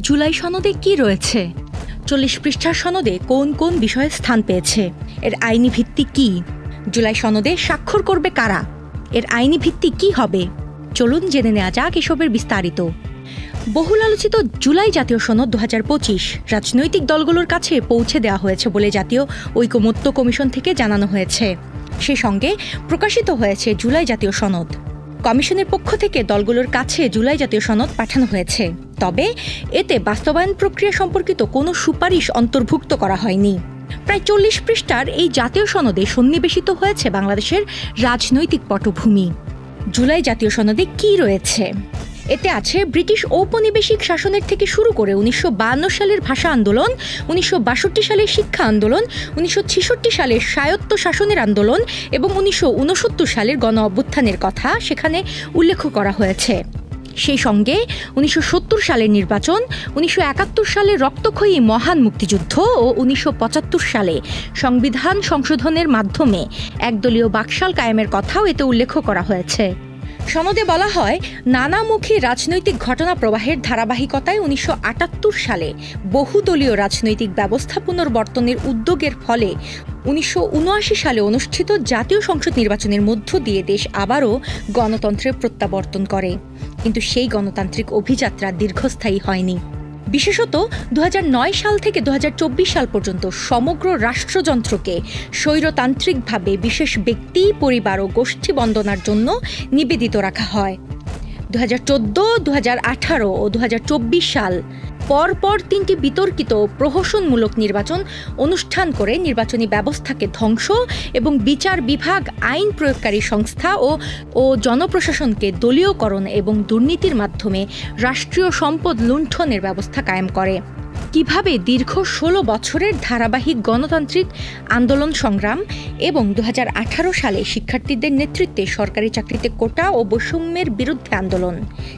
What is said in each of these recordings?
জুলাই সনদে কি রয়েছে? 40 পৃষ্ঠার সনদে কোন কোন বিষয়ে স্থান পেয়েছে? এর আইনি ভিত্তি কি? জুলাই সনদে স্বাক্ষর করবে কারা? এর আইনি ভিত্তি কি হবে? চলুন জেনে নেওয়া যাক এসবের বিস্তারিত। বহুল আলোচিত জুলাই জাতীয় সনদ 2025 রাজনৈতিক দলগুলোর কাছে পৌঁছে দেওয়া হয়েছে বলে জাতীয় ঐকমত্য কমিশন থেকে জানানো হয়েছে। সে সঙ্গে প্রকাশিত হয়েছে জুলাই জাতীয় সনদ। কমিশনের পক্ষ থেকে দলগুলোর কাছে জুলাই জাতীয় সনদ পাঠানো হয়েছে, তবে এতে বাস্তবায়ন প্রক্রিয়া সম্পর্কিত কোনো সুপারিশ অন্তর্ভুক্ত করা হয়নি। প্রায় 40 পৃষ্ঠার এই জাতীয় সনদে সন্নিবেশিত হয়েছে বাংলাদেশের রাজনৈতিক পটভূমি। জুলাই জাতীয় সনদে কি রয়েছে? এতে আছে ব্রিটিশ ঔপনিবেশিক শাসনের থেকে শুরু করে 1952 সালের ভাষা আন্দোলন, 1962 সালের শিক্ষা আন্দোলন, 1966 সালের স্বায়ত্ত শাসনের আন্দোলন এবং 1969 সালের গণ অভ্যুত্থানের কথা সেখানে উল্লেখ করা হয়েছে। সেই সঙ্গে 1970 সালের নির্বাচন, 1971 সালের রক্তক্ষয়ী মহান মুক্তিযুদ্ধ ও 1975 সালে সংবিধান সংশোধনের মাধ্যমে একদলীয় বাকশাল কায়েমের কথাও এতে উল্লেখ করা হয়েছে। সনদে বলা হয়, নানামুখী রাজনৈতিক ঘটনা প্রবাহের ধারাবাহিকতায় 1978 সালে বহুদলীয় রাজনৈতিক ব্যবস্থা পুনর্বর্তনের উদ্যোগের ফলে 1979 সালে অনুষ্ঠিত জাতীয় সংসদ নির্বাচনের মধ্য দিয়ে দেশ আবারও গণতন্ত্রের প্রত্যাবর্তন করে। কিন্তু সেই গণতান্ত্রিক অভিযাত্রা দীর্ঘস্থায়ী হয়নি। বিশেষত 2009 সাল থেকে 2024 সাল পর্যন্ত সমগ্র রাষ্ট্রযন্ত্রকে স্বৈরতান্ত্রিকভাবে বিশেষ ব্যক্তি, পরিবার ও গোষ্ঠী বন্দনার জন্য নিবেদিত রাখা হয়। 2014, 2018 ও 2024 সাল পরপর 3টি বিতর্কিত প্রহসনমূলক নির্বাচন অনুষ্ঠান করে নির্বাচনী ব্যবস্থাকে ধ্বংস এবং বিচার বিভাগ, আইন প্রয়োগকারী সংস্থা ও জনপ্রশাসনকে দলীয়করণ এবং দুর্নীতির মাধ্যমে রাষ্ট্রীয় সম্পদ লুণ্ঠনের ব্যবস্থা কায়েম করে। কিভাবে দীর্ঘ 16 বছরের ধারাবাহিক গণতান্ত্রিক আন্দোলন সংগ্রাম এবং 2018 সালে শিক্ষার্থীদের নেতৃত্বে সরকারি চাকরিতে কোটা ও বৈষম্যের বিরুদ্ধে আন্দোলন,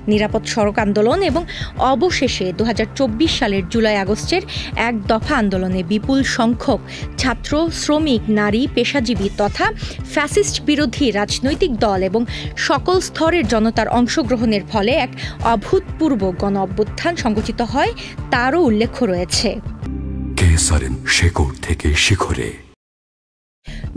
নিরাপদ সড়ক আন্দোলন এবং অবশেষে 2024 সালের জুলাই-আগস্টের এক দফা আন্দোলনে বিপুল সংখ্যক ছাত্র, শ্রমিক, নারী, পেশাজীবী তথা ফ্যাসিস্ট বিরোধী রাজনৈতিক দল এবং সকল স্তরের জনতার অংশগ্রহণের ফলে এক অভূতপূর্ব গণ অভ্যুত্থান সংগঠিত হয়, তারও উল্লেখ রয়েছে। থেকে শিখরে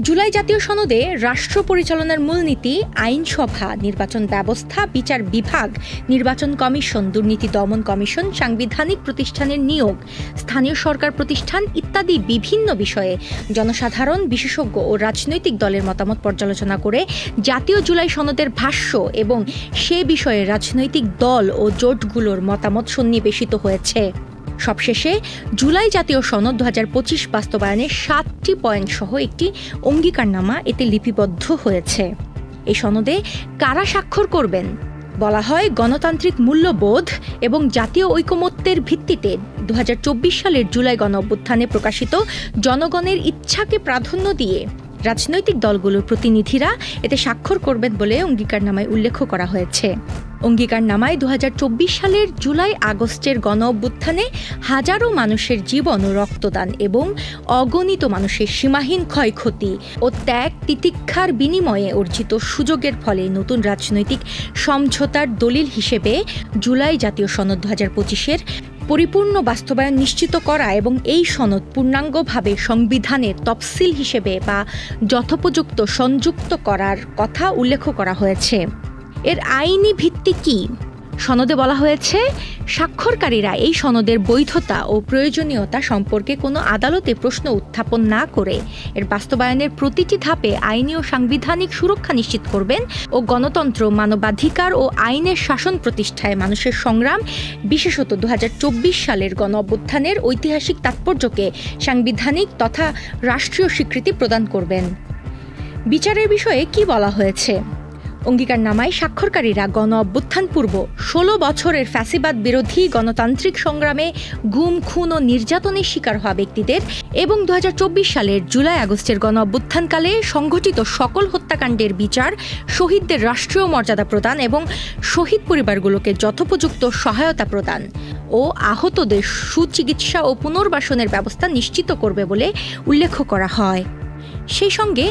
জুলাই জাতীয় সনদে রাষ্ট্র পরিচালনার মূলনীতি, আইনসভা, নির্বাচন ব্যবস্থা, বিচার বিভাগ, নির্বাচন কমিশন, দুর্নীতি দমন কমিশন, সাংবিধানিক প্রতিষ্ঠানের নিয়োগ, স্থানীয় সরকার প্রতিষ্ঠান ইত্যাদি বিভিন্ন বিষয়ে জনসাধারণ, বিশেষজ্ঞ ও রাজনৈতিক দলের মতামত পর্যালোচনা করে জাতীয় জুলাই সনদের ভাষ্য এবং সে বিষয়ে রাজনৈতিক দল ও জোটগুলোর মতামত সন্নিবেশিত হয়েছে। সবশেষে জুলাই জাতীয় সনদ 2025 বাস্তবায়নে 7টি পয়েন্ট সহ একটি অঙ্গীকারনামা এতে লিপিবদ্ধ হয়েছে। এই সনদে কারা স্বাক্ষর করবেন? বলা হয়, গণতান্ত্রিক মূল্যবোধ এবং জাতীয় ঐকমত্যের ভিত্তিতে 2024 সালের জুলাই গণ অভ্যুত্থানে প্রকাশিত জনগণের ইচ্ছাকে প্রাধান্য দিয়ে রাজনৈতিক দলগুলোর প্রতিনিধিরা এতে স্বাক্ষর করবেন বলে অঙ্গীকারনামায় উল্লেখ করা হয়েছে। অঙ্গীকারনামায় 2024 সালের জুলাই-আগস্টের গণ অভ্যুত্থানে হাজারো মানুষের জীবন ও রক্তদান এবং অগণিত মানুষের সীমাহীন ক্ষয়ক্ষতি ও ত্যাগ তিতিক্ষার বিনিময়ে অর্জিত সুযোগের ফলে নতুন রাজনৈতিক সমঝোতার দলিল হিসেবে জুলাই জাতীয় সনদ 2025-এর পরিপূর্ণ বাস্তবায়ন নিশ্চিত করা এবং এই সনদ পূর্ণাঙ্গভাবে সংবিধানের তফসিল হিসেবে বা যথোপযুক্ত সংযুক্ত করার কথা উল্লেখ করা হয়েছে। এর আইনি ভিত্তি কি? সনদে বলা হয়েছে, স্বাক্ষরকারীরা এই সনদের বৈধতা ও প্রয়োজনীয়তা সম্পর্কে কোনো আদালতে প্রশ্ন উত্থাপন না করে এর বাস্তবায়নের প্রতিটি ধাপে আইনি ও সাংবিধানিক সুরক্ষা নিশ্চিত করবেন ও গণতন্ত্র, মানবাধিকার ও আইনের শাসন প্রতিষ্ঠায় মানুষের সংগ্রাম, বিশেষত 2024 সালের গণ অভ্যুত্থানের ঐতিহাসিক তাৎপর্যকে সাংবিধানিক তথা রাষ্ট্রীয় স্বীকৃতি প্রদান করবেন। বিচারের বিষয়ে কি বলা হয়েছে? অঙ্গীকারনামায় স্বাক্ষরকারীরা গণ অভ্যুত্থান পূর্ব 16 বছরের ফ্যাসিবাদ বিরোধী গণতান্ত্রিক সংগ্রামে গুম, খুন ও নির্যাতনের শিকার হওয়া ব্যক্তিদের এবং 2024 সালের জুলাই-আগস্টের গণ অভ্যুত্থানকালে সংঘটিত সকল হত্যাকাণ্ডের বিচার, শহীদদের রাষ্ট্রীয় মর্যাদা প্রদান এবং শহীদ পরিবারগুলোকে যথোপযুক্ত সহায়তা প্রদান ও আহতদের সুচিকিৎসা ও পুনর্বাসনের ব্যবস্থা নিশ্চিত করবে বলে উল্লেখ করা হয়। সেই সঙ্গে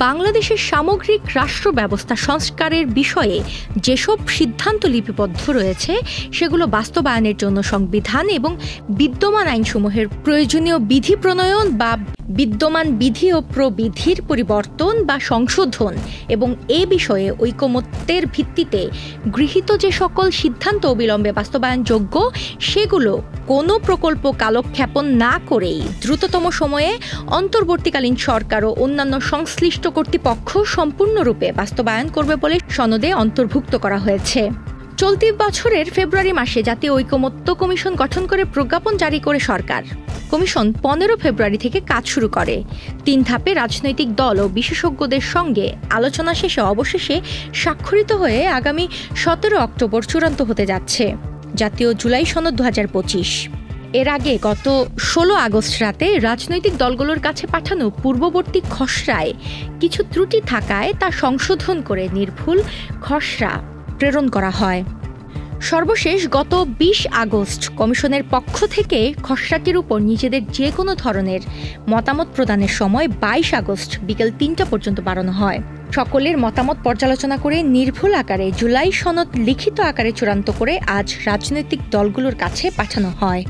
বাংলাদেশের সামগ্রিক রাষ্ট্র ব্যবস্থা সংস্কারের বিষয়ে যেসব সিদ্ধান্ত লিপিবদ্ধ রয়েছে সেগুলো বাস্তবায়নের জন্য সংবিধান এবং বিদ্যমান আইনসমূহের প্রয়োজনীয় বিধি প্রণয়ন বা বিদ্যমান বিধি ও প্রবিধির পরিবর্তন বা সংশোধন এবং এ বিষয়ে ঐকমত্যের ভিত্তিতে গৃহীত যে সকল সিদ্ধান্ত অবিলম্বে বাস্তবায়নযোগ্য সেগুলো কোনো প্রকল্প কালক্ষেপণ না করেই দ্রুততম সময়ে অন্তর্বর্তীকালীন সরকার ও অন্যান্য সংশ্লিষ্ট কর্তৃপক্ষ সম্পূর্ণরূপে বাস্তবায়ন করবে বলে সনদে অন্তর্ভুক্ত করা হয়েছে। চলতি বছরের ফেব্রুয়ারি মাসে জাতীয় ঐকমত্য কমিশন গঠন করে প্রজ্ঞাপন জারি করে সরকার। কমিশন 15 ফেব্রুয়ারি থেকে কাজ শুরু করে। 3 ধাপে রাজনৈতিক দল ও বিশেষজ্ঞদের সঙ্গে আলোচনা শেষে অবশেষে স্বাক্ষরিত হয়ে আগামী 17 অক্টোবর চূড়ান্ত হতে যাচ্ছে জাতীয় জুলাই সনদ 2025। এর আগে গত 16 আগস্ট রাতে রাজনৈতিক দলগুলোর কাছে পাঠানো পূর্ববর্তী খসড়ায় কিছু ত্রুটি থাকায় তা সংশোধন করে নির্ভুল খসড়া প্রেরণ করা হয়। সর্বশেষ গত 20 আগস্ট কমিশনের পক্ষ থেকে খসড়াটির উপর নিজেদের যে কোনো ধরনের মতামত প্রদানের সময় 22 আগস্ট বিকেল 3টা পর্যন্ত বাড়ানো হয়। সকলের মতামত পর্যালোচনা করে নির্ভুল আকারে জুলাই সনদ লিখিত আকারে চূড়ান্ত করে আজ রাজনৈতিক দলগুলোর কাছে পাঠানো হয়।